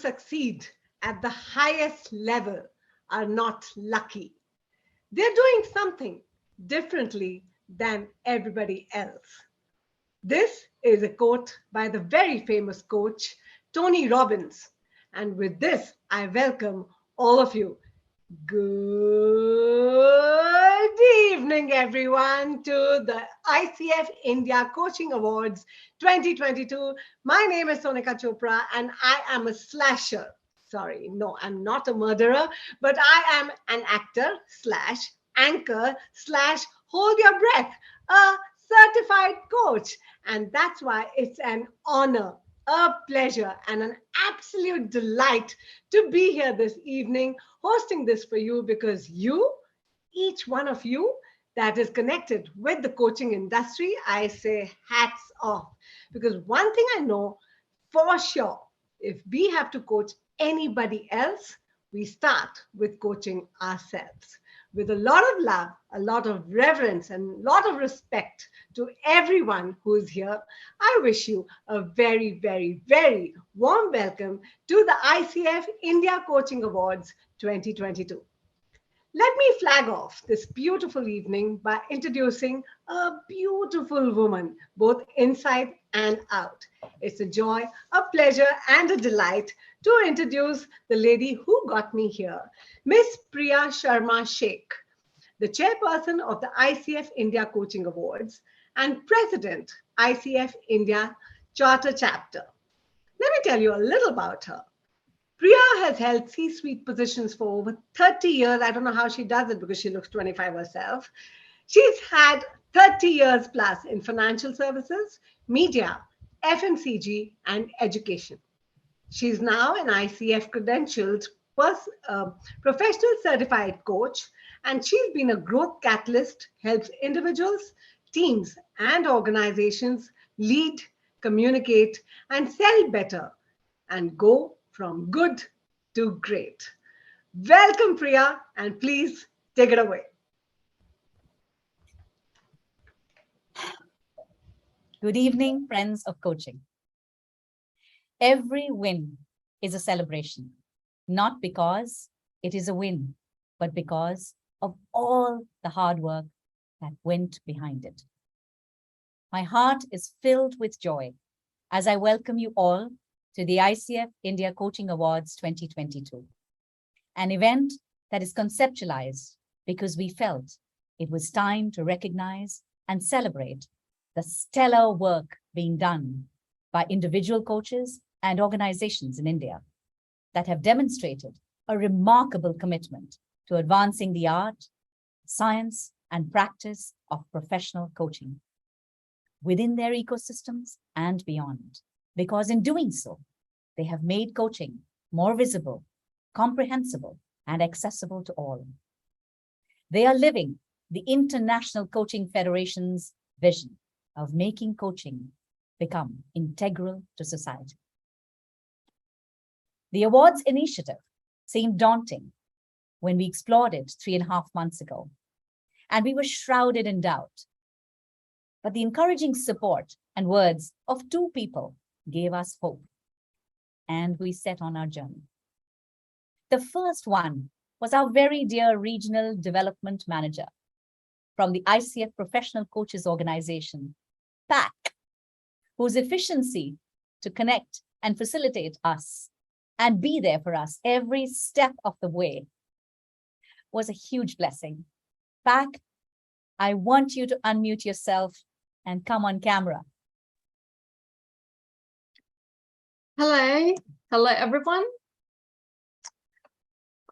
succeed at the highest level are not lucky. They're doing something differently than everybody else. This is a quote by the very famous coach, Tony Robbins. And with this, I welcome all of you. Good evening, everyone, to the ICF India Coaching Awards 2022. My name is Sonika Chopra, and I am a slasher. Sorry, no, I'm not a murderer, but I am an actor / anchor / hold your breath, a certified coach. And that's why it's an honor, a pleasure, and an absolute delight to be here this evening hosting this for you, because you, each one of you that is connected with the coaching industry, I say hats off. Because one thing I know for sure, if we have to coach anybody else, we start with coaching ourselves. With a lot of love, a lot of reverence, and a lot of respect to everyone who is here, I wish you a very, very, very warm welcome to the ICF India Coaching Awards 2022. Let me flag off this beautiful evening by introducing a beautiful woman, both inside and out. It's a joy, a pleasure, and a delight to introduce the lady who got me here, Miss Priya Sharma Shaikh, the chairperson of the ICF India Coaching Awards and president, ICF India Charter Chapter. Let me tell you a little about her. Priya has held C-suite positions for over 30 years. I don't know how she does it because she looks 25 herself. She's had 30 years plus in financial services, media, FMCG, and education. She's now an ICF credentialed professional certified coach, and she's been a growth catalyst, helps individuals, teams, and organizations lead, communicate, and sell better and go from good to great. Welcome, Priya, and please take it away. Good evening, friends of coaching. Every win is a celebration, not because it is a win, but because of all the hard work that went behind it. My heart is filled with joy as I welcome you all to the ICF India Coaching Awards 2022, an event that is conceptualized because we felt it was time to recognize and celebrate the stellar work being done by individual coaches and organizations in India that have demonstrated a remarkable commitment to advancing the art, science, and practice of professional coaching within their ecosystems and beyond. Because in doing so, they have made coaching more visible, comprehensible, and accessible to all. They are living the International Coaching Federation's vision of making coaching become integral to society. The awards initiative seemed daunting when we explored it 3.5 months ago, and we were shrouded in doubt. But the encouraging support and words of 2 people gave us hope, and we set on our journey. The first one was our very dear Regional Development Manager from the ICF Professional Coaches organization, PAC, whose efficiency to connect and facilitate us and be there for us every step of the way was a huge blessing. PAC, I want you to unmute yourself and come on camera. Hello everyone.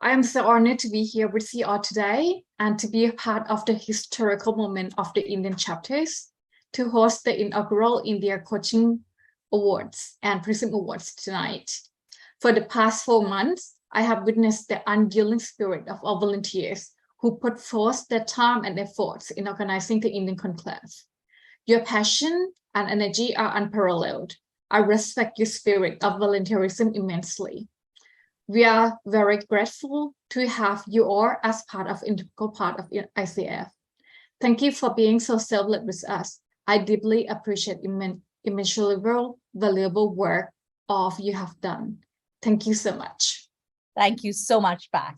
I am so honored to be here with you all today and to be a part of the historical moment of the Indian chapters to host the inaugural India Coaching Awards and Prism Awards tonight. For the past 4 months, I have witnessed the unyielding spirit of our volunteers who put forth their time and efforts in organizing the Indian Conclave. Your passion and energy are unparalleled. I respect your spirit of volunteerism immensely. We are very grateful to have you all as integral part of ICF. Thank you for being so selfless with us. I deeply appreciate immeasurable, valuable work all of you have done. Thank you so much. Thank you so much, Pak.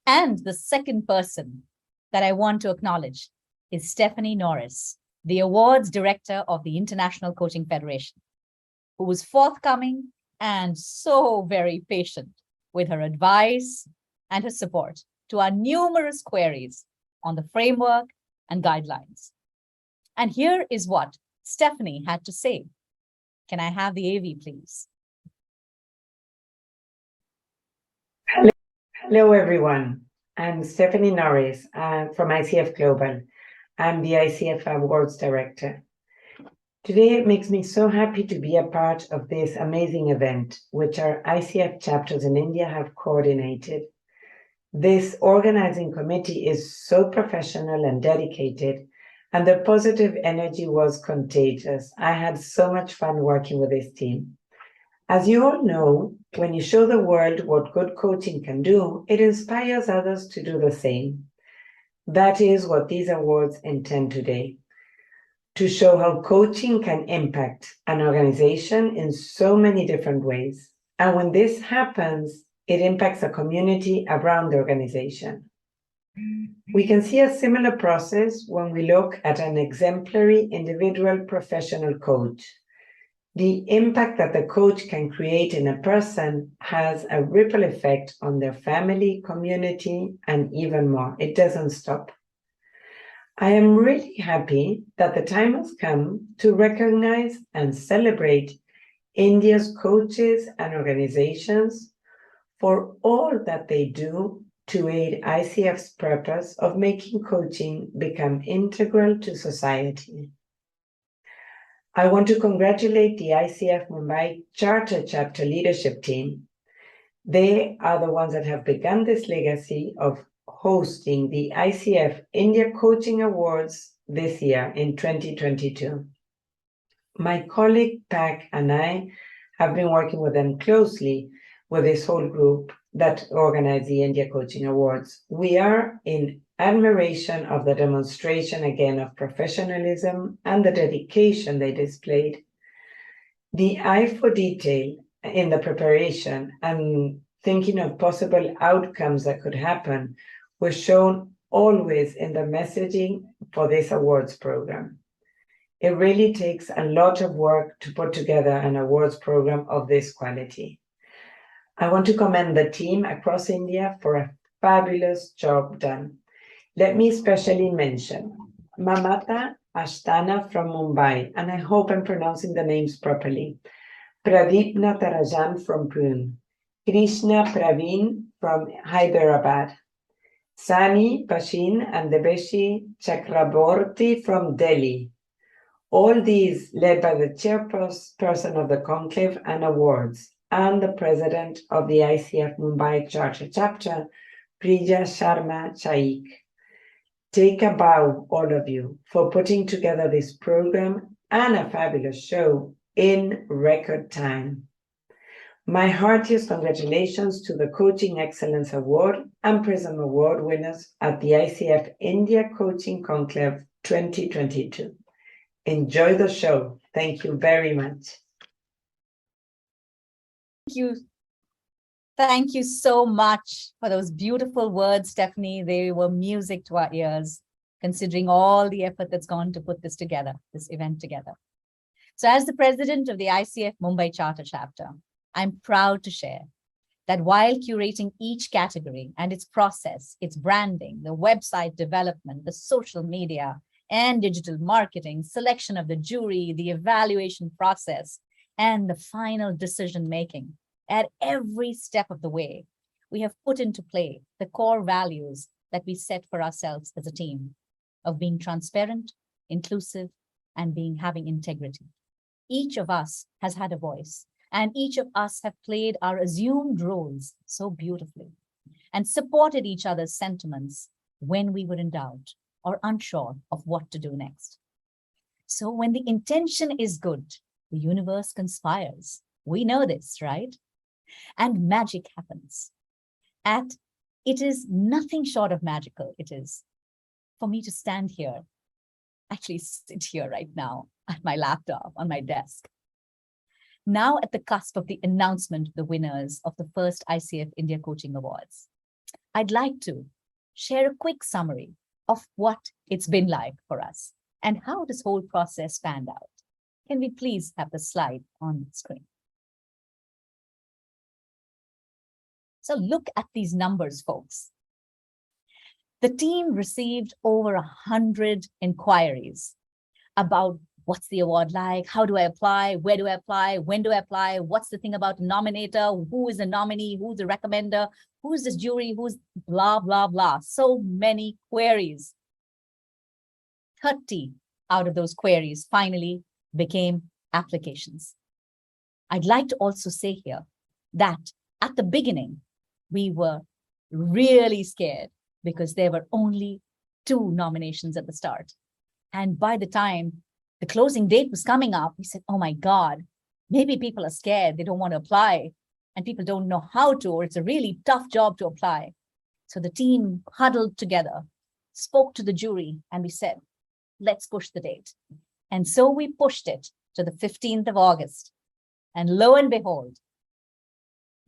And the second person that I want to acknowledge is Stephanie Norris, the awards director of the International Coaching Federation, who was forthcoming and so very patient with her advice and her support to our numerous queries on the framework and guidelines. And here is what Stephanie had to say. Can I have the AV, please? Hello, everyone. I'm Stephanie Norris from ICF Global. I'm the ICF Awards Director. Today, it makes me so happy to be a part of this amazing event, which our ICF chapters in India have coordinated. This organizing committee is so professional and dedicated, and the positive energy was contagious. I had so much fun working with this team. As you all know, when you show the world what good coaching can do, it inspires others to do the same. That is what these awards intend today, to show how coaching can impact an organization in so many different ways. And when this happens, it impacts a community around the organization. We can see a similar process when we look at an exemplary individual professional coach. The impact that the coach can create in a person has a ripple effect on their family, community, and even more. It doesn't stop. I am really happy that the time has come to recognize and celebrate India's coaches and organizations for all that they do to aid ICF's purpose of making coaching become integral to society. I want to congratulate the ICF Mumbai Charter Chapter leadership team. They are the ones that have begun this legacy of hosting the ICF India Coaching Awards this year in 2022. My colleague Pak and I have been working with them closely with this whole group that organized the India Coaching Awards. We are in admiration of the demonstration again of professionalism and the dedication they displayed. The eye for detail in the preparation and thinking of possible outcomes that could happen was shown always in the messaging for this awards program. It really takes a lot of work to put together an awards program of this quality. I want to commend the team across India for a fabulous job done. Let me especially mention Mamata Ashtana from Mumbai, and I hope I'm pronouncing the names properly. Pradeep Mukerjee from Pune, Krishna Praveen from Hyderabad, Sani Pashin and Debeshi Chakraborty from Delhi. All these led by the chairperson of the conclave and awards and the president of the ICF Mumbai Charter Chapter, Priya Sharma Shaikh. Take a bow, all of you, for putting together this program and a fabulous show in record time. My heartiest congratulations to the Coaching Excellence Award and Prism Award winners at the ICF India Coaching Conclave 2022. Enjoy the show. Thank you very much. Thank you. Thank you so much for those beautiful words, Stephanie. They were music to our ears, considering all the effort that's gone to put this together, this event together. So as the president of the ICF Mumbai Charter Chapter, I'm proud to share that while curating each category and its process, its branding, the website development, the social media and digital marketing, selection of the jury, the evaluation process, and the final decision-making, at every step of the way, we have put into play the core values that we set for ourselves as a team of being transparent, inclusive, and having integrity. Each of us has had a voice, and each of us have played our assumed roles so beautifully and supported each other's sentiments when we were in doubt or unsure of what to do next. So when the intention is good, the universe conspires. We know this, right? And magic happens. It is nothing short of magical. It is for me to stand here, actually sit here right now at my laptop on my desk, now at the cusp of the announcement of the winners of the first ICF India Coaching Awards, I'd like to share a quick summary of what it's been like for us and how this whole process panned out. Can we please have the slide on the screen? So look at these numbers, folks. The team received over 100 inquiries about what's the award like, how do I apply, where do I apply, when do I apply, what's the thing about nominator, who is the nominee, who's the recommender, who's this jury, who's blah, blah, blah. So many queries. 30 out of those queries finally became applications. I'd like to also say here that at the beginning, we were really scared because there were only 2 nominations at the start. And by the time the closing date was coming up, we said, oh my God, maybe people are scared. They don't want to apply and people don't know how to, or it's a really tough job to apply. So the team huddled together, spoke to the jury, and we said, let's push the date. And so we pushed it to the 15th of August. And lo and behold,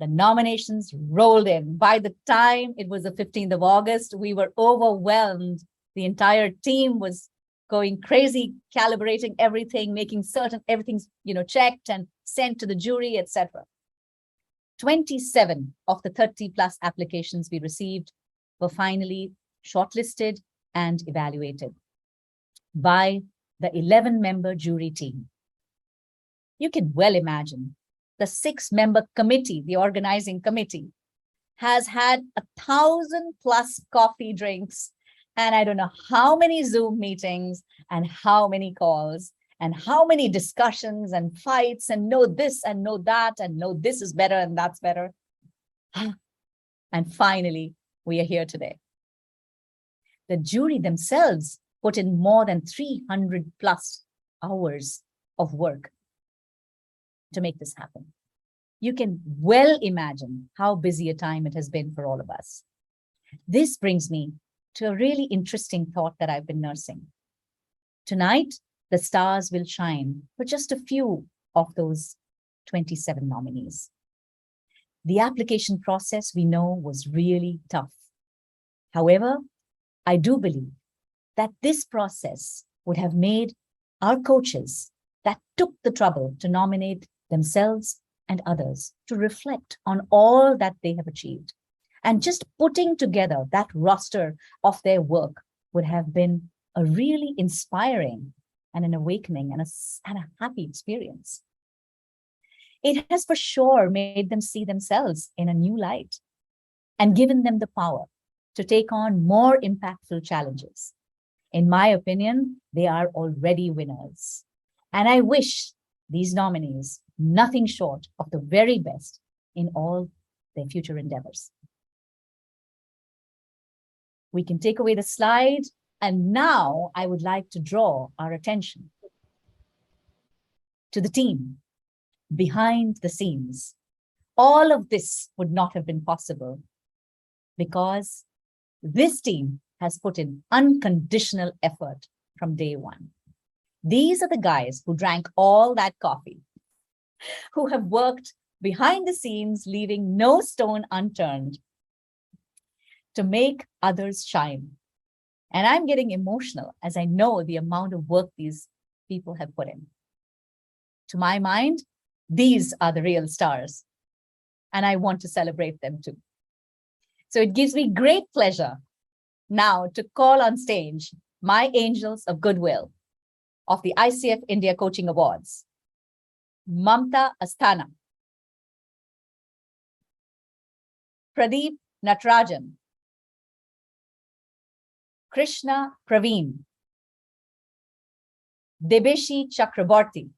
the nominations rolled in. By the time it was the 15th of August, we were overwhelmed. The entire team was going crazy, calibrating everything, making certain everything's checked and sent to the jury, etc. 27 of the 30 plus applications we received were finally shortlisted and evaluated by the 11-member jury team. You can well imagine the 6-member committee, the organizing committee, has had 1,000 plus coffee drinks, and I don't know how many Zoom meetings and how many calls and how many discussions and fights and know this and know that and know this is better and that's better. And finally, we are here today. The jury themselves put in more than 300 plus hours of work to make this happen. You can well imagine how busy a time it has been for all of us. This brings me to a really interesting thought that I've been nursing. Tonight, the stars will shine for just a few of those 27 nominees. The application process, we know, was really tough. However, I do believe that this process would have made our coaches that took the trouble to nominate themselves and others to reflect on all that they have achieved. And just putting together that roster of their work would have been a really inspiring and an awakening and a happy experience. It has for sure made them see themselves in a new light and given them the power to take on more impactful challenges. In my opinion, they are already winners. And I wish these nominees nothing short of the very best in all their future endeavors. We can take away the slide. And now I would like to draw our attention to the team behind the scenes. All of this would not have been possible because this team has put in unconditional effort from day one. These are the guys who drank all that coffee, who have worked behind the scenes, leaving no stone unturned to make others shine. And I'm getting emotional as I know the amount of work these people have put in. To my mind, these are the real stars, and I want to celebrate them too. So it gives me great pleasure now to call on stage my angels of goodwill of the ICF India Coaching Awards, Mamta Asthana, Pradeep Natarajan, Krishna Praveen, Debeshi Chakraborty,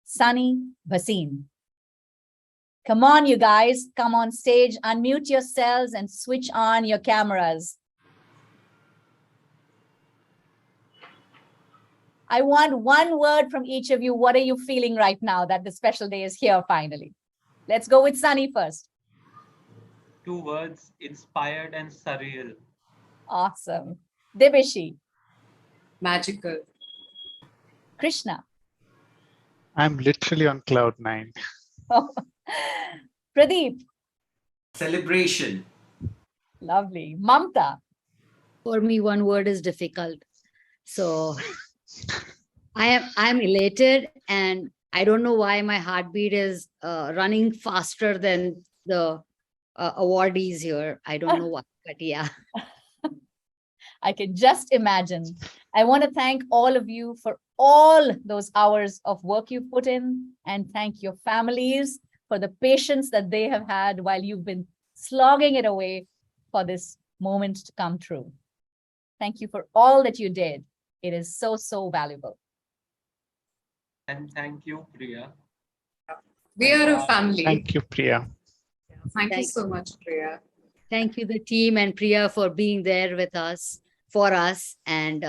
Sunny Bhasin. Come on, you guys, come on stage, unmute yourselves and switch on your cameras. I want one word from each of you. What are you feeling right now that the special day is here finally? Let's go with Sunny first. 2 words, inspired and surreal. Awesome. Debeshi. Magical. Krishna. I'm literally on cloud nine. Pradeep. Celebration. Lovely. Mamta. For me, one word is difficult. So I'm elated, and I don't know why my heartbeat is running faster than the awardees here. I don't know why, but yeah. I can just imagine. I want to thank all of you for all those hours of work you put in, and thank your families for the patience that they have had while you've been slogging it away for this moment to come true. Thank you for all that you did. It is so, so valuable. And thank you, Priya. We are a family. Thank you, Priya. Thank you so much, Priya. Thank you, the team and Priya, for being there with us, for us. And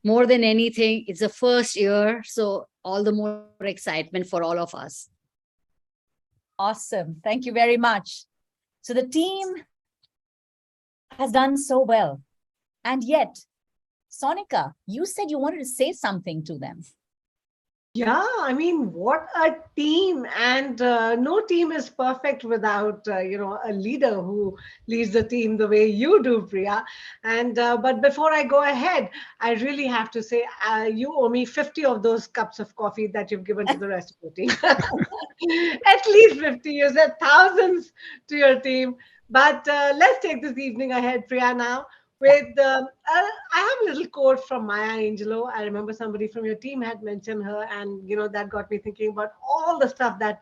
more than anything, it's the first year, so all the more excitement for all of us. Awesome. Thank you very much. So the team has done so well. And yet, Sonika, you said you wanted to say something to them. Yeah, I mean, what a team. And no team is perfect without, a leader who leads the team the way you do, Priya. And but before I go ahead, I really have to say, you owe me 50 of those cups of coffee that you've given to the rest of your team. At least 50. You said thousands to your team. But let's take this evening ahead, Priya, now. With I have a little quote from Maya Angelou. I remember somebody from your team had mentioned her, and that got me thinking about all the stuff that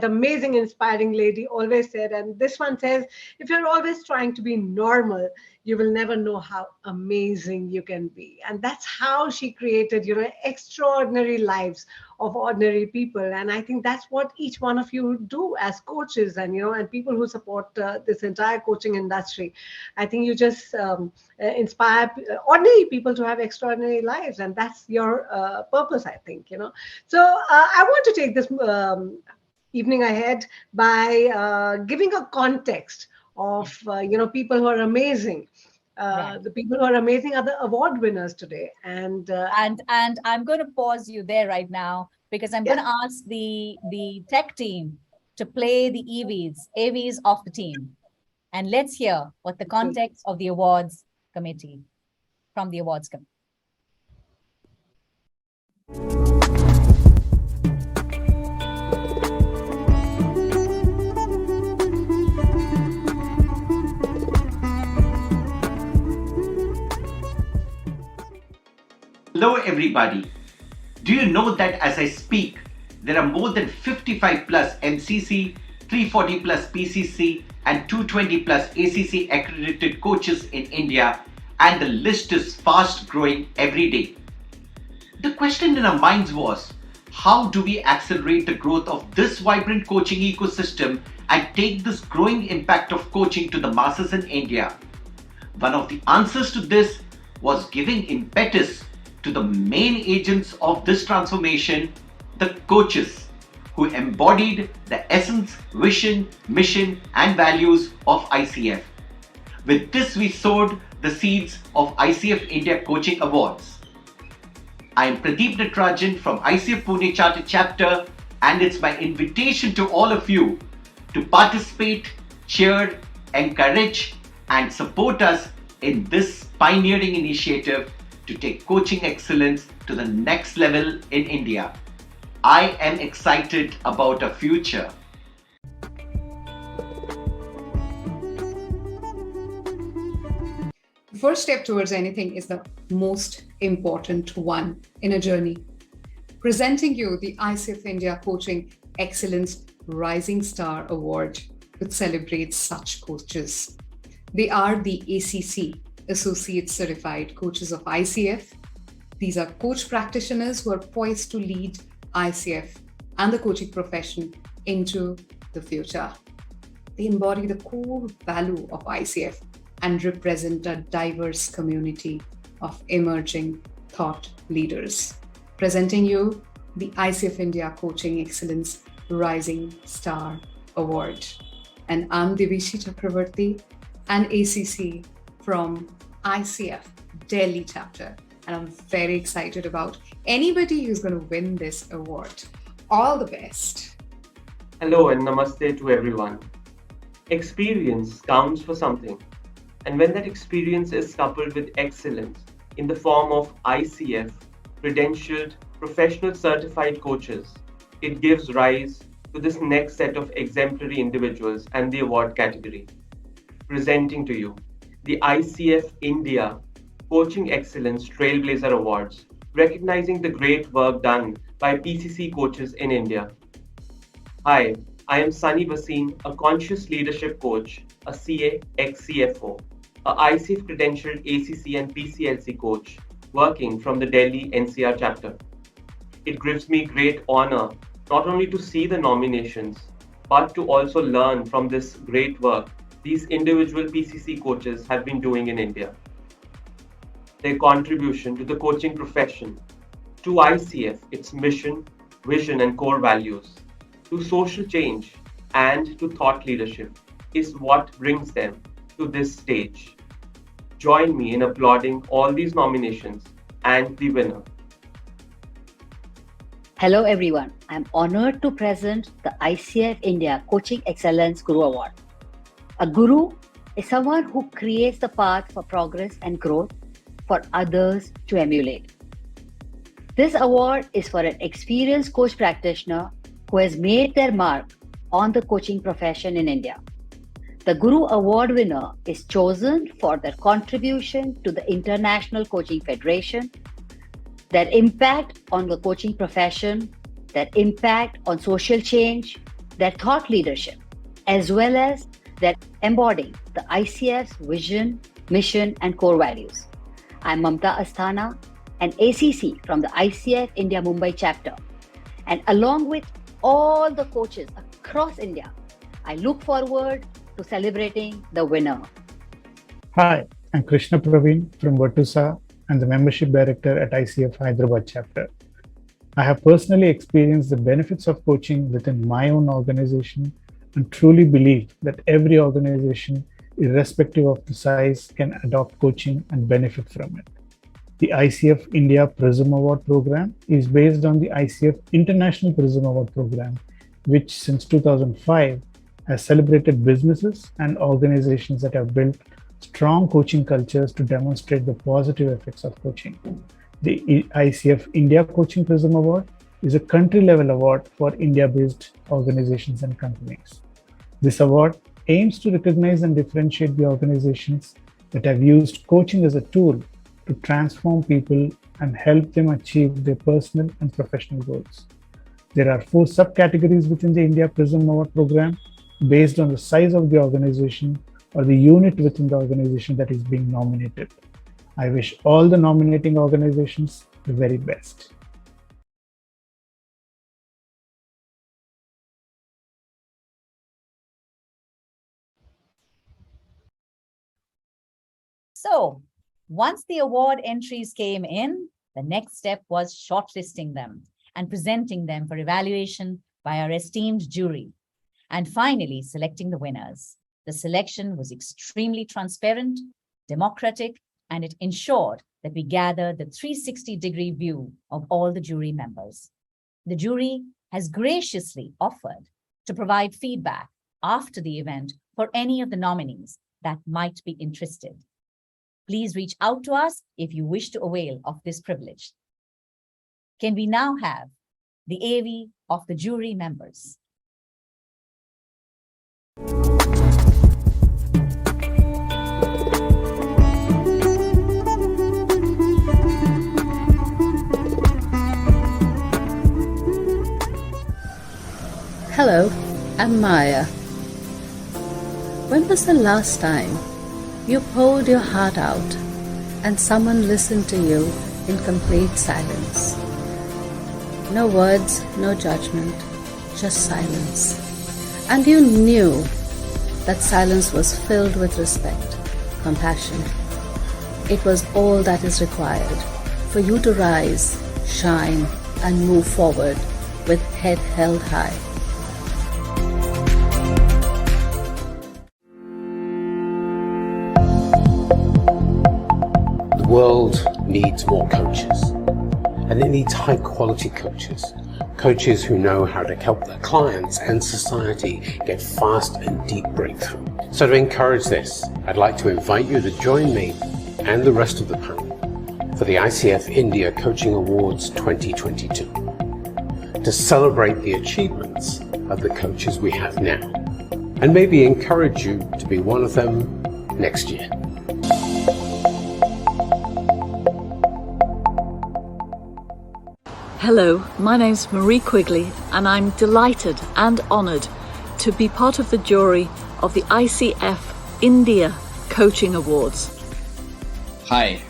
amazing, inspiring lady always said. And this one says, if you're always trying to be normal, you will never know how amazing you can be. And that's how she created, extraordinary lives of ordinary people. And I think that's what each one of you do as coaches and, and people who support this entire coaching industry. I think you just inspire ordinary people to have extraordinary lives. And that's your purpose, I think, So I want to take this evening ahead by giving a context of, people who are amazing. Right. The people who are amazing are the award winners today. And I'm going to pause you there right now, because I'm going to ask the tech team to play the AVs of the team. And let's hear what the context of the awards committee, from the awards committee. Hello everybody. Do you know that as I speak, there are more than 55 plus MCC, 340 plus PCC and 220 plus ACC accredited coaches in India, and the list is fast growing every day. The question in our minds was, how do we accelerate the growth of this vibrant coaching ecosystem and take this growing impact of coaching to the masses in India? One of the answers to this was giving impetus to the main agents of this transformation, the coaches, who embodied the essence, vision, mission, and values of ICF. With this, we sowed the seeds of ICF India Coaching Awards. I am Pradeep Natarajan from ICF Mumbai Charter Chapter, and it's my invitation to all of you to participate, cheer, encourage, and support us in this pioneering initiative to take coaching excellence to the next level in India. I am excited about our future. The first step towards anything is the most important one in a journey. Presenting you the ICF India Coaching Excellence Rising Star Award, which celebrates such coaches. They are the ACC, Associate Certified Coaches of ICF. These are coach practitioners who are poised to lead ICF and the coaching profession into the future. They embody the core value of ICF and represent a diverse community of emerging thought leaders. Presenting you the ICF India Coaching Excellence Rising Star Award. And I'm Divishi Chakravarti, an ACC from ICF Delhi chapter. And I'm very excited about anybody who's going to win this award. All the best. Hello and namaste to everyone. Experience counts for something. And when that experience is coupled with excellence in the form of ICF, credentialed, professional certified coaches, it gives rise to this next set of exemplary individuals and the award category. Presenting to you the ICF India Coaching Excellence Trailblazer Awards, recognizing the great work done by PCC coaches in India. Hi, I am Sunny Basin, a conscious leadership coach, a CA, ex-CFO, a ICF credentialed ACC and PCLC coach, working from the Delhi NCR chapter. It gives me great honor not only to see the nominations, but to also learn from this great work these individual PCC coaches have been doing in India. Their contribution to the coaching profession, to ICF, its mission, vision, and core values, to social change, and to thought leadership is what brings them to this stage. Join me in applauding all these nominations and the winner. Hello everyone, I'm honored to present the ICF India Coaching Excellence Guru Award. A guru is someone who creates the path for progress and growth for others to emulate. This award is for an experienced coach practitioner who has made their mark on the coaching profession in India. The Guru Award winner is chosen for their contribution to the International Coaching Federation, their impact on the coaching profession, their impact on social change, their thought leadership, as well as their embodying the ICF's vision, mission, and core values. I'm Mamta Asthana, an ACC from the ICF India Mumbai Chapter, and along with all the coaches across India, I look forward to celebrating the winner. Hi, I'm Krishna Praveen from Vatusa and the Membership Director at ICF Hyderabad Chapter. I have personally experienced the benefits of coaching within my own organization and truly believe that every organization, irrespective of the size, can adopt coaching and benefit from it. The ICF India Prism Award program is based on the ICF International Prism Award program, which since 2005 has celebrated businesses and organizations that have built strong coaching cultures to demonstrate the positive effects of coaching. The ICF India Coaching Prism Award is a country-level award for India-based organizations and companies. This award aims to recognize and differentiate the organizations that have used coaching as a tool to transform people and help them achieve their personal and professional goals. There are 4 subcategories within the India Prism Award program based on the size of the organization or the unit within the organization that is being nominated. I wish all the nominating organizations the very best. So, once the award entries came in, the next step was shortlisting them and presenting them for evaluation by our esteemed jury, and finally selecting the winners. The selection was extremely transparent, democratic, and it ensured that we gathered the 360-degree view of all the jury members. The jury has graciously offered to provide feedback after the event for any of the nominees that might be interested. Please reach out to us if you wish to avail of this privilege. Can we now have the AV of the jury members? Hello, I'm Maya. When was the last time you poured your heart out and someone listened to you in complete silence? No words, no judgment, just silence. And you knew that silence was filled with respect, compassion. It was all that is required for you to rise, shine, and move forward with head held high. The world needs more coaches, and it needs high quality coaches Coaches who know how to help their clients and society get fast and deep breakthrough. So to encourage this, I'd like to invite you to join me and the rest of the panel for the ICF India Coaching Awards 2022 to celebrate the achievements of the coaches we have now and maybe encourage you to be one of them next year. Hello, my name's Marie Quigley and I'm delighted and honoured to be part of the jury of the ICF India Coaching Awards. Hi,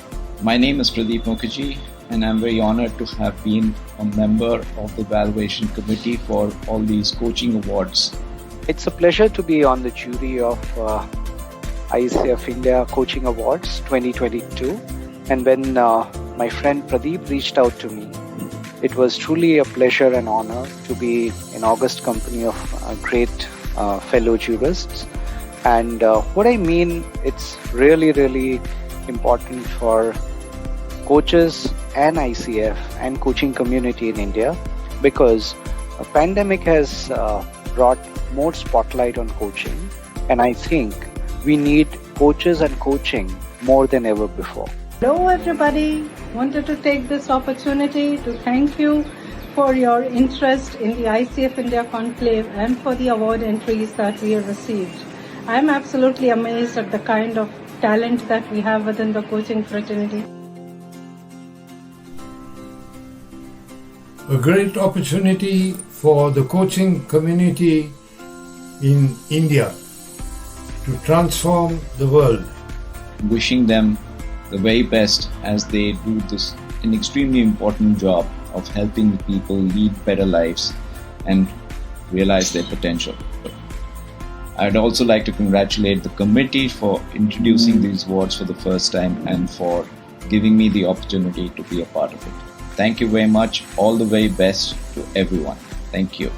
my name is Pradeep Mukerjee and I'm very honoured to have been a member of the evaluation committee for all these coaching awards. It's a pleasure to be on the jury of ICF India Coaching Awards 2022. And when my friend Pradeep reached out to me, it was truly a pleasure and honor to be in august company of great fellow jurists. And what I mean, it's really, really important for coaches and ICF and coaching community in India, because a pandemic has brought more spotlight on coaching. And I think we need coaches and coaching more than ever before. Hello everybody, wanted to take this opportunity to thank you for your interest in the ICF India Conclave and for the award entries that we have received. I'm absolutely amazed at the kind of talent that we have within the coaching fraternity. A great opportunity for the coaching community in India to transform the world. Wishing them the very best as they do this an extremely important job of helping people lead better lives and realize their potential. I'd also like to congratulate the committee for introducing these awards for the first time and for giving me the opportunity to be a part of it. Thank you very much. All the very best to everyone. Thank you.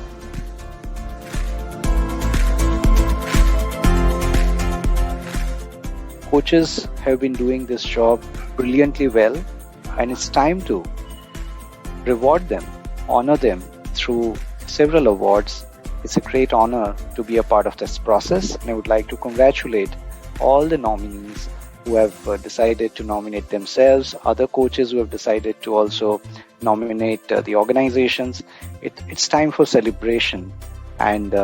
Coaches have been doing this job brilliantly well, and it's time to reward them, honor them through several awards. It's a great honor to be a part of this process, and I would like to congratulate all the nominees who have decided to nominate themselves, other coaches who have decided to also nominate the organizations. It's time for celebration and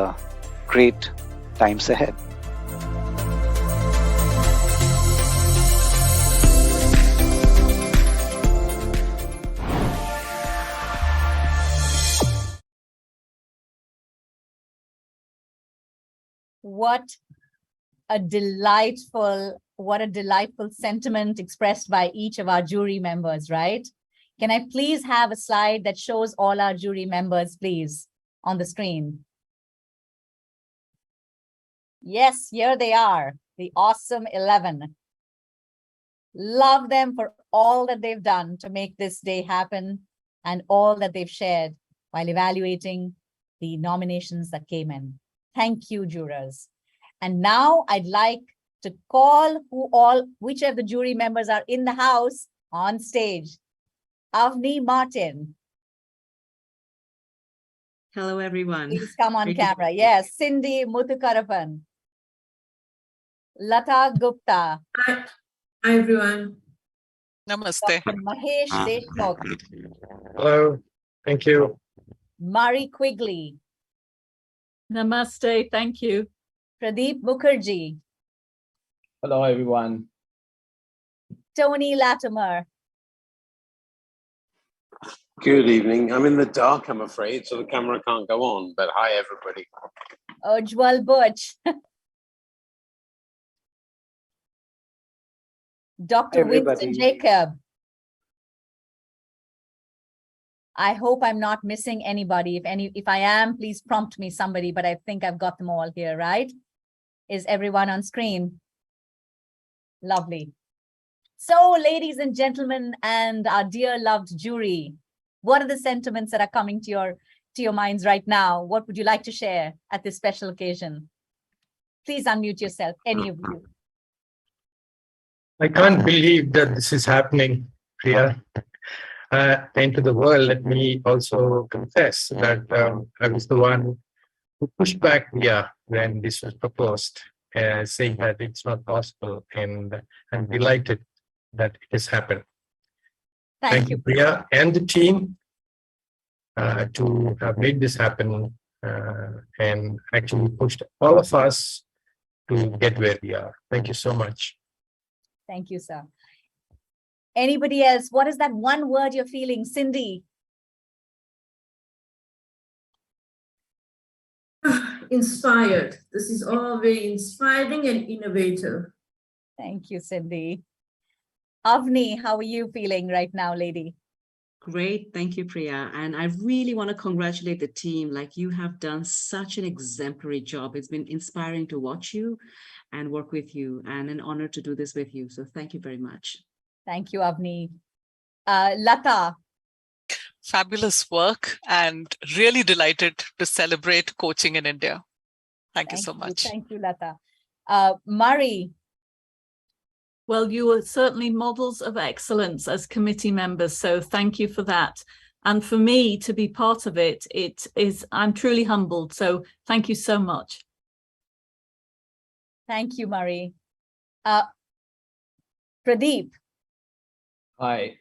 great times ahead. What a delightful sentiment expressed by each of our jury members, right? Can I please have a slide that shows all our jury members, please, on the screen? Yes, here they are, the awesome 11. Love them for all that they've done to make this day happen and all that they've shared while evaluating the nominations that came in. Thank you, jurors. And now I'd like to call which of the jury members are in the house on stage. Avni Martin. Hello, everyone. Please come on camera. Yes, Cindy Muthukarapan. Latha Gupta. Hi, everyone. Namaste. Dr. Mahesh Deshmukh. Hello. Thank you. Marie Quigley. Namaste. Thank you. Pradeep Mukerjee. Hello, everyone. Tony Latimer. Good evening. I'm in the dark, I'm afraid, so the camera can't go on, but hi, everybody. Ujjaval Buch. Dr. Winston Jacob. I hope I'm not missing anybody. If I am, please prompt me somebody, but I think I've got them all here, right? Is everyone on screen? Lovely. So, ladies and gentlemen, and our dear loved jury, what are the sentiments that are coming to your minds right now? What would you like to share at this special occasion? Please unmute yourself, any of you. I can't believe that this is happening, Priya. into the world, let me also confess that I was the one who pushed back when this was proposed, saying that it's not possible, and I'm delighted that it has happened. Thank you, Priya, and the team to have made this happen and actually pushed all of us to get where we are. Thank you so much. Thank you, sir. Anybody else? What is that one word you're feeling? Cindy? Inspired. This is all very inspiring and innovative. Thank you, Cindy. Avni, how are you feeling right now, lady? Great. Thank you, Priya. And I really want to congratulate the team. Like, you have done such an exemplary job. It's been inspiring to watch you and work with you, and an honor to do this with you. So thank you very much. Thank you, Avni. Latha. Fabulous work, and really delighted to celebrate coaching in India. Thank you so much. Thank you, Latha. Murray. Well, you are certainly models of excellence as committee members, so thank you for that. And for me to be part of it, I'm truly humbled. So thank you so much. Thank you, Murray. Pradeep. Hi.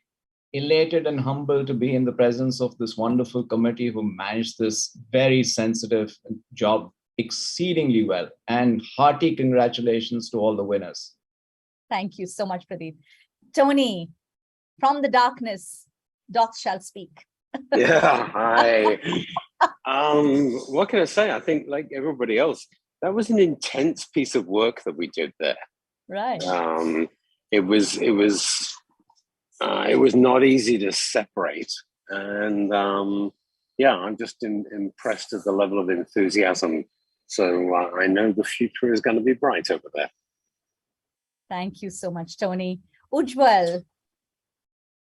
Elated and humbled to be in the presence of this wonderful committee who managed this very sensitive job exceedingly well. And hearty congratulations to all the winners. Thank you so much, Pradeep. Tony, from the darkness, doth shall speak. Yeah, hi. What can I say? I think, like everybody else, that was an intense piece of work that we did there. Right. It was not easy to separate, and I'm just impressed at the level of enthusiasm. So I know the future is going to be bright over there. Thank you so much, Tony. Ujjaval.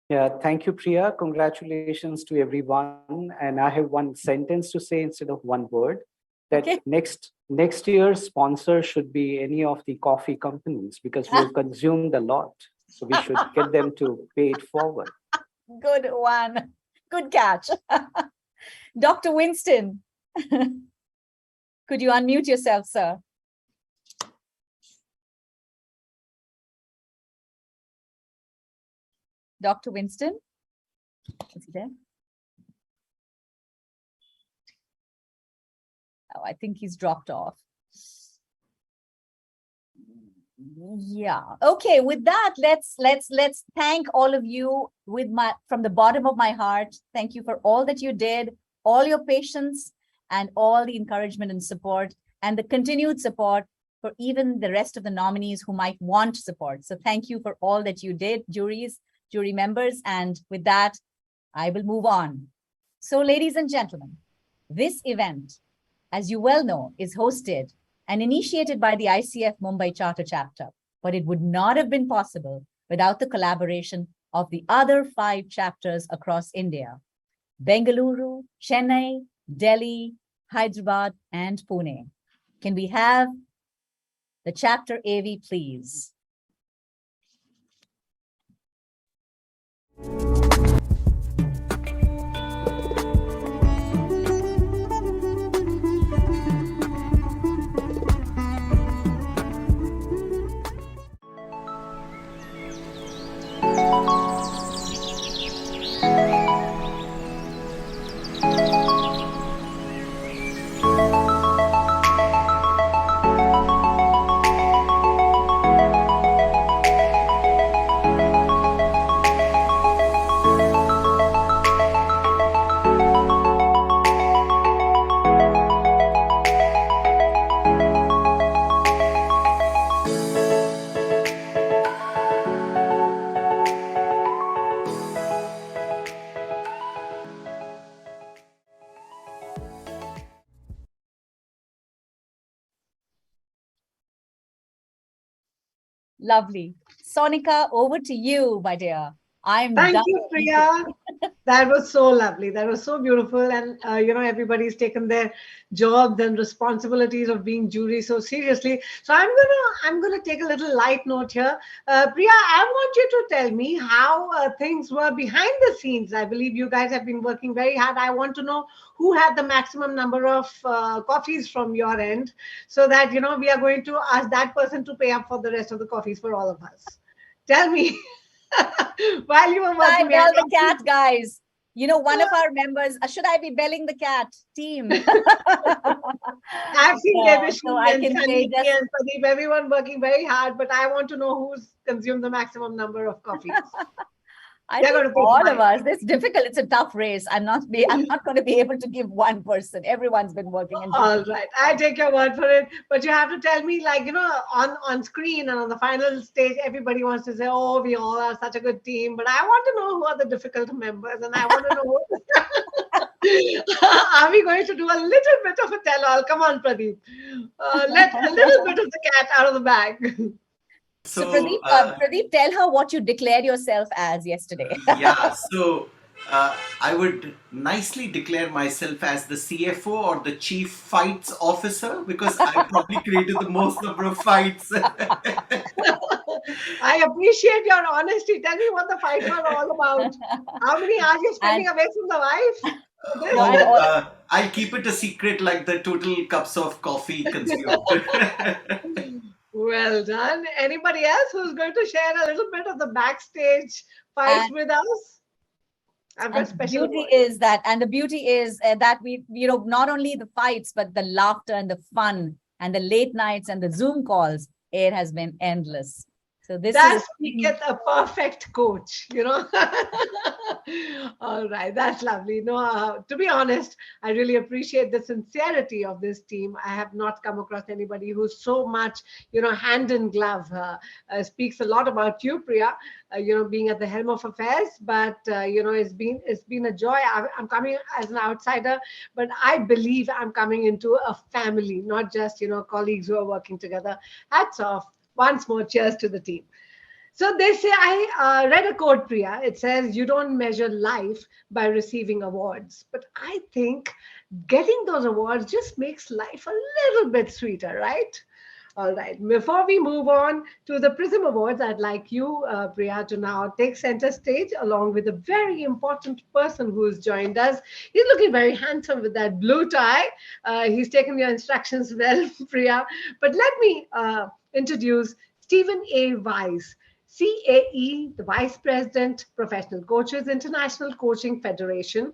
Yeah, thank you, Priya. Congratulations to everyone. And I have one sentence to say instead of one word. That next year's sponsor should be any of the coffee companies, because we've consumed a lot. So we should get them to pay it forward. Good one. Good catch. Dr. Winston. Could you unmute yourself, sir? Dr. Winston? Is he there? Oh, I think he's dropped off. Yeah. Okay. With that, let's thank all of you from the bottom of my heart. Thank you for all that you did, all your patience, and all the encouragement and support, and the continued support for even the rest of the nominees who might want support. So thank you for all that you did, jury members. And with that, I will move on. So, ladies and gentlemen, this event, as you well know, is hosted and initiated by the ICF Mumbai Charter Chapter, but it would not have been possible without the collaboration of the other 5 chapters across India: Bengaluru, Chennai, Delhi, Hyderabad, and Pune. Can we have the chapter AV, please? Lovely. Sonika, over to you, my dear. I'm Thank done. you, Priya. That was so lovely. That was so beautiful. And, everybody's taken their jobs and responsibilities of being jury so seriously. So I'm gonna take a little light note here. Priya, I want you to tell me how things were behind the scenes. I believe you guys have been working very hard. I want to know who had the maximum number of coffees from your end, so that, we are going to ask that person to pay up for the rest of the coffees for all of us. Tell me. While you were working, Bell the cat, guys. One of our members, should I be belling the cat team? I've seen Devish so I and can Sunny say just and Pradeep, everyone working very hard, but I want to know who's consumed the maximum number of coffees. I think all of us. It's difficult. It's a tough race. I'm not going to be able to give one person. Everyone's been working. All right, I take your word for it. But you have to tell me, on screen and on the final stage, everybody wants to say, "Oh, we all are such a good team." But I want to know who are the difficult members, and I want to know are we going to do a little bit of a tell-all? Come on, Pradeep. Let a little bit of the cat out of the bag. So Pradeep, tell her what you declared yourself as yesterday. Yeah, so I would nicely declare myself as the CFO or the Chief Fights Officer, because I probably created the most number of fights. I appreciate your honesty. Tell me what the fights are all about. How many hours you're spending away from the wife? I'll keep it a secret, like the total cups of coffee consumed. Well done. Anybody else who's going to share a little bit of the backstage fights with us? I've got special. The beauty is that we, not only the fights, but the laughter and the fun and the late nights and the Zoom calls. It has been endless. So that's we get a perfect coach, All right, that's lovely. No, to be honest, I really appreciate the sincerity of this team. I have not come across anybody who's so much, hand in glove. Speaks a lot about you, Priya, being at the helm of affairs. But it's been a joy. I'm coming as an outsider, but I believe I'm coming into a family, not just colleagues who are working together. Hats off. Once more, cheers to the team. So they say, I read a quote, Priya. It says, you don't measure life by receiving awards. But I think getting those awards just makes life a little bit sweeter, right? All right. Before we move on to the Prism Awards, I'd like you, Priya, to now take center stage along with a very important person who's joined us. He's looking very handsome with that blue tie. He's taken your instructions well, Priya. But let me introduce Stephen A. Weiss, CAE, the Vice President, Professional Coaches, International Coaching Federation.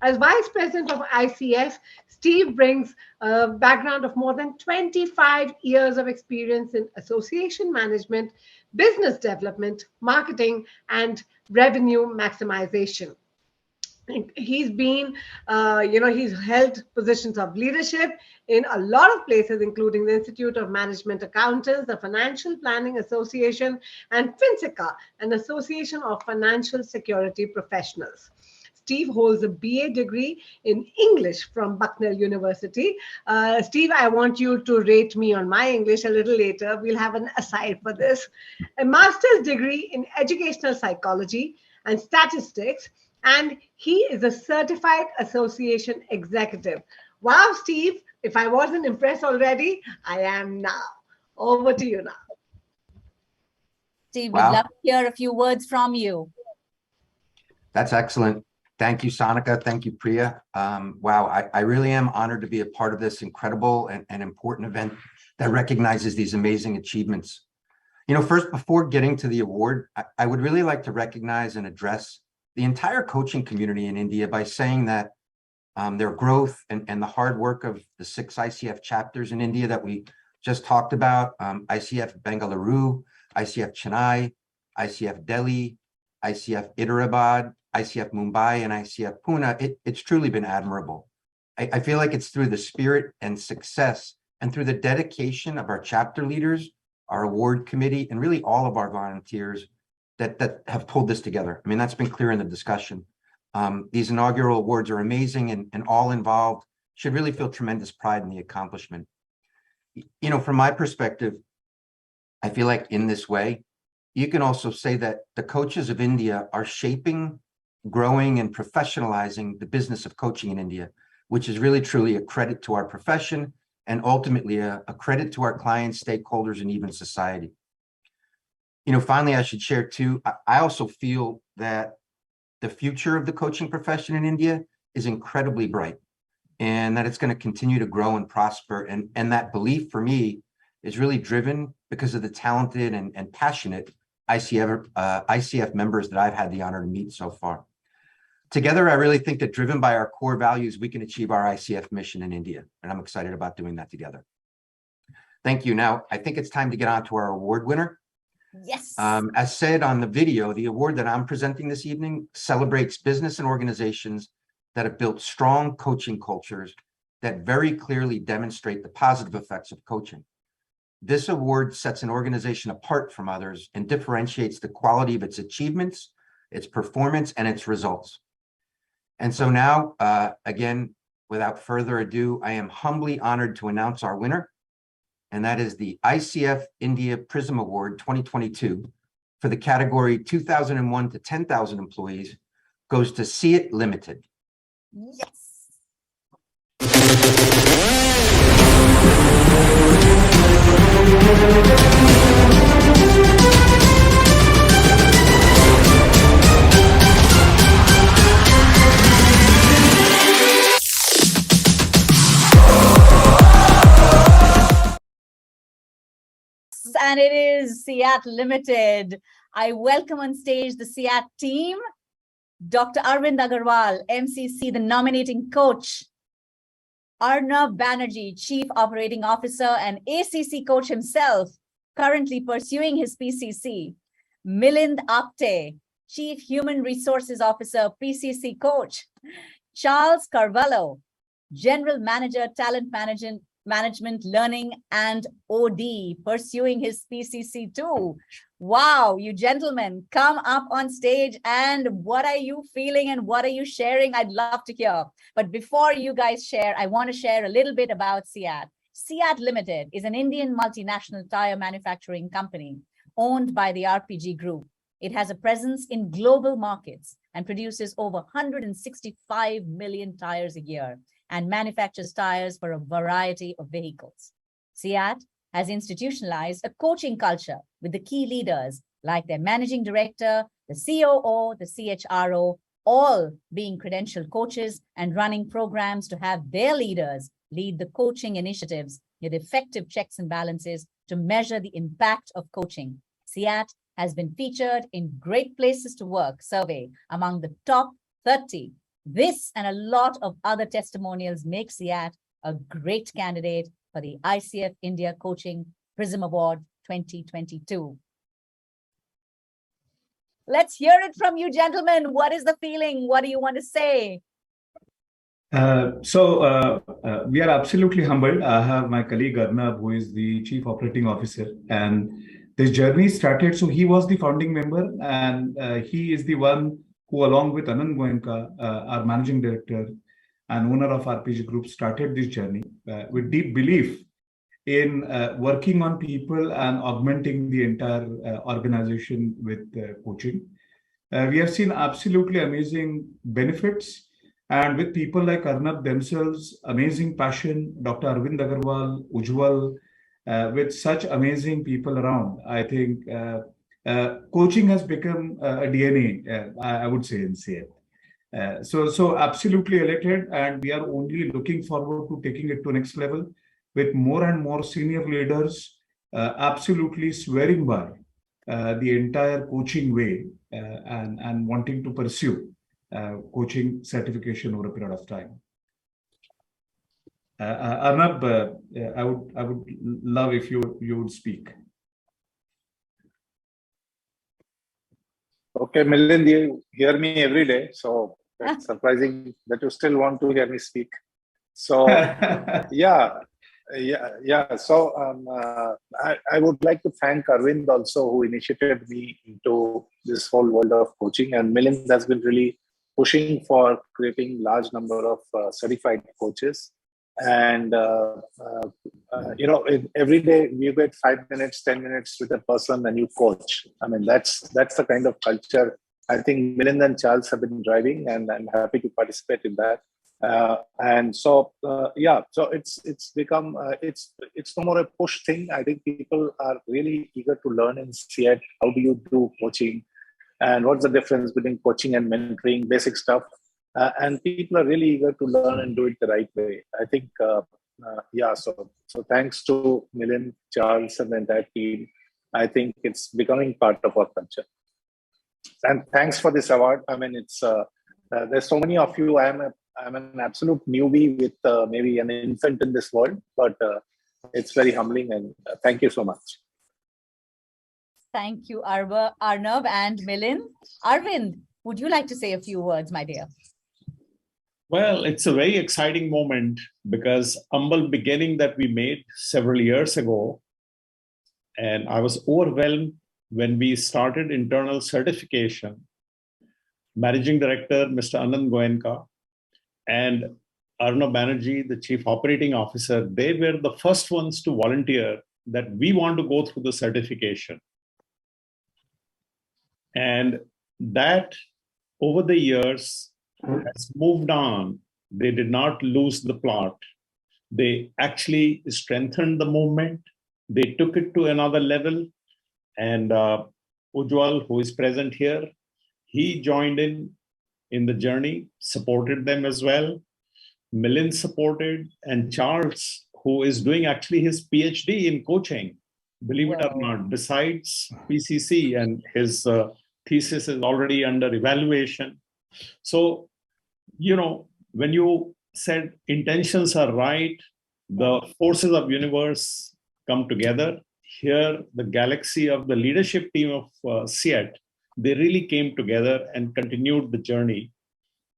As Vice President of ICF, Steve brings a background of more than 25 years of experience in association management, business development, marketing, and revenue maximization. He's been, he's held positions of leadership in a lot of places, including the Institute of Management Accountants, the Financial Planning Association, and FinSICA, an association of financial security professionals. Steve holds a BA degree in English from Bucknell University. Steve, I want you to rate me on my English a little later. We'll have an aside for this. A master's degree in educational psychology and statistics, and he is a certified association executive. Wow, Steve, if I wasn't impressed already, I am now. Over to you now. Steve, we'd love to hear a few words from you. That's excellent. Thank you, Sonika. Thank you, Priya. Wow, I really am honored to be a part of this incredible and important event that recognizes these amazing achievements. First, before getting to the award, I would really like to recognize and address the entire coaching community in India by saying that their growth and the hard work of the 6 ICF chapters in India that we just talked about, ICF Bengaluru, ICF Chennai, ICF Delhi, ICF Hyderabad, ICF Mumbai, and ICF Pune, it's truly been admirable. I feel like it's through the spirit and success and through the dedication of our chapter leaders, our award committee, and really all of our volunteers that have pulled this together. I mean, that's been clear in the discussion. These inaugural awards are amazing, and all involved should really feel tremendous pride in the accomplishment. From my perspective, I feel like in this way, you can also say that the coaches of India are shaping growing and professionalizing the business of coaching in India, which is really truly a credit to our profession and ultimately a credit to our clients, stakeholders, and even society. Finally, I should share too, I also feel that the future of the coaching profession in India is incredibly bright, and that it's going to continue to grow and prosper. And that belief for me is really driven because of the talented and passionate ICF members that I've had the honor to meet so far. Together, I really think that driven by our core values, we can achieve our ICF mission in India, and I'm excited about doing that together. Thank you. Now, I think it's time to get on to our award winner. Yes. As said on the video, the award that I'm presenting this evening celebrates business and organizations that have built strong coaching cultures that very clearly demonstrate the positive effects of coaching. This award sets an organization apart from others and differentiates the quality of its achievements, its performance, and its results. And so now, again, without further ado, I am humbly honored to announce our winner, and that is the ICF India Prism Award 2022 for the category 2001 to 10,000 employees goes to See It Limited. Yes. And it is SIAT Limited. I welcome on stage the SIAT team, Dr. Arvind Agarwal, MCC, the nominating coach, Arnab Banerjee, Chief Operating Officer and ACC coach himself, currently pursuing his PCC, Milind Apte, Chief Human Resources Officer, PCC coach, Charles Carvalho, General Manager, Talent Management Learning and OD, pursuing his PCC too. Wow, you gentlemen, come up on stage and what are you feeling and what are you sharing? I'd love to hear. But before you guys share, I want to share a little bit about SIAT. SIAT Limited is an Indian multinational tire manufacturing company owned by the RPG Group. It has a presence in global markets and produces over 165 million tires a year and manufactures tires for a variety of vehicles. SIAT has institutionalized a coaching culture with the key leaders like their managing director, the COO, the CHRO, all being credentialed coaches and running programs to have their leaders lead the coaching initiatives with effective checks and balances to measure the impact of coaching. SIAT has been featured in Great Places to Work survey among the top 30. This and a lot of other testimonials make SIAT a great candidate for the ICF India Coaching Prism Award 2022. Let's hear it from you, gentlemen. What is the feeling? What do you want to say? We are absolutely humbled. I have my colleague Arnab, who is the Chief Operating Officer, and this journey started. So he was the founding member, and he is the one who, along with Anand Goenka, our Managing Director and owner of RPG Group, started this journey with deep belief in working on people and augmenting the entire organization with coaching. We have seen absolutely amazing benefits. And with people like Arnab themselves, amazing passion, Dr. Arvind Agarwal, Ujjaval, with such amazing people around, I think coaching has become a DNA, I would say, in SIAT. So absolutely elated, and we are only looking forward to taking it to next level with more and more senior leaders absolutely swearing by the entire coaching way and wanting to pursue coaching certification over a period of time. Arnab, I would love if you would speak. Okay, Milind, you hear me every day, so it's surprising that you still want to hear me speak. So yeah. So I would like to thank Arvind also, who initiated me into this whole world of coaching, and Milind has been really pushing for creating large number of certified coaches. And every day you get 5 minutes, 10 minutes with a person and you coach. I mean, that's the kind of culture I think Milind and Charles have been driving, and I'm happy to participate in that. So it's become it's no more a push thing. I think people are really eager to learn and see it. How do you do coaching, and what's the difference between coaching and mentoring, basic stuff. And people are really eager to learn and do it the right way. I think, so thanks to Milind, Charles, and the entire team. I think it's becoming part of our culture. And thanks for this award. I mean, it's there's so many of you. I'm an absolute newbie with maybe an infant in this world, but it's very humbling, and thank you so much. Thank you, Arnav and Milind. Arvind, would you like to say a few words, my dear? Well, it's a very exciting moment because humble beginning that we made several years ago. And I was overwhelmed when we started internal certification. Managing Director, Mr. Anand Goenka, and Arnav Banerjee, the Chief Operating Officer, they were the first ones to volunteer that we want to go through the certification. And that over the years has moved on. They did not lose the plot. They actually strengthened the movement. They took it to another level. And Ujjaval, who is present here, he joined in the journey, supported them as well. Milind supported, and Charles, who is doing actually his PhD in coaching, believe it or not, besides PCC, and his thesis is already under evaluation. So, when you said intentions are right, the forces of universe come together. Here, the galaxy of the leadership team of CIET, they really came together and continued the journey.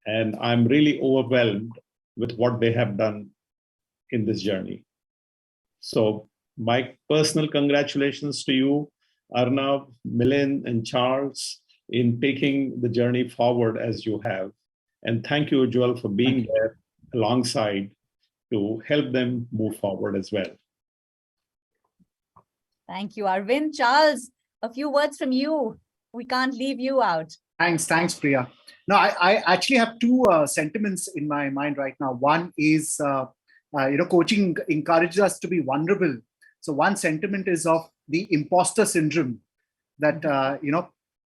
And I'm really overwhelmed with what they have done in this journey. So my personal congratulations to you, Arnav, Milind, and Charles, in taking the journey forward as you have. And thank you, Ujjaval, for being there alongside to help them move forward as well. Thank you, Arvind. Charles, a few words from you. We can't leave you out. Thanks, Priya. No, I actually have two sentiments in my mind right now. One is, coaching encourages us to be vulnerable. So one sentiment is of the imposter syndrome that,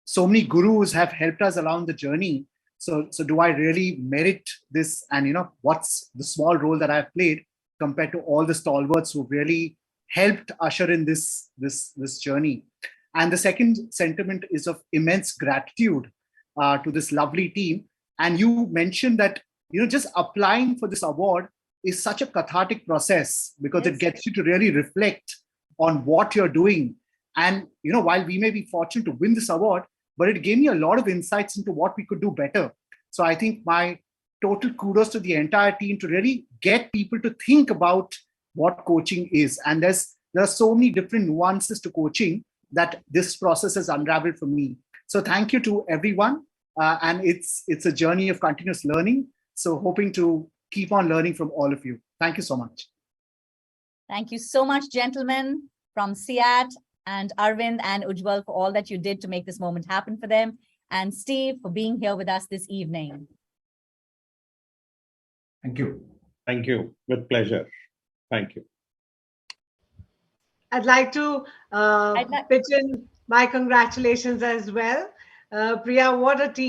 so many gurus have helped us along the journey. So do I really merit this? And, what's the small role that I've played compared to all the stalwarts who really helped usher in this journey? And the second sentiment is of immense gratitude to this lovely team. And you mentioned that, just applying for this award is such a cathartic process because it gets you to really reflect on what you're doing. And, while we may be fortunate to win this award, but it gave me a lot of insights into what we could do better. So I think my total kudos to the entire team to really get people to think about what coaching is. And there are so many different nuances to coaching that this process has unraveled for me. So thank you to everyone. And it's a journey of continuous learning. So hoping to keep on learning from all of you. Thank you so much. Thank you so much, gentlemen, from CIET and Arvind and Ujjaval for all that you did to make this moment happen for them. And Steve for being here with us this evening. Thank you. Thank you. With pleasure. Thank you. I'd like to pitch in my congratulations as well. Priya, what a team.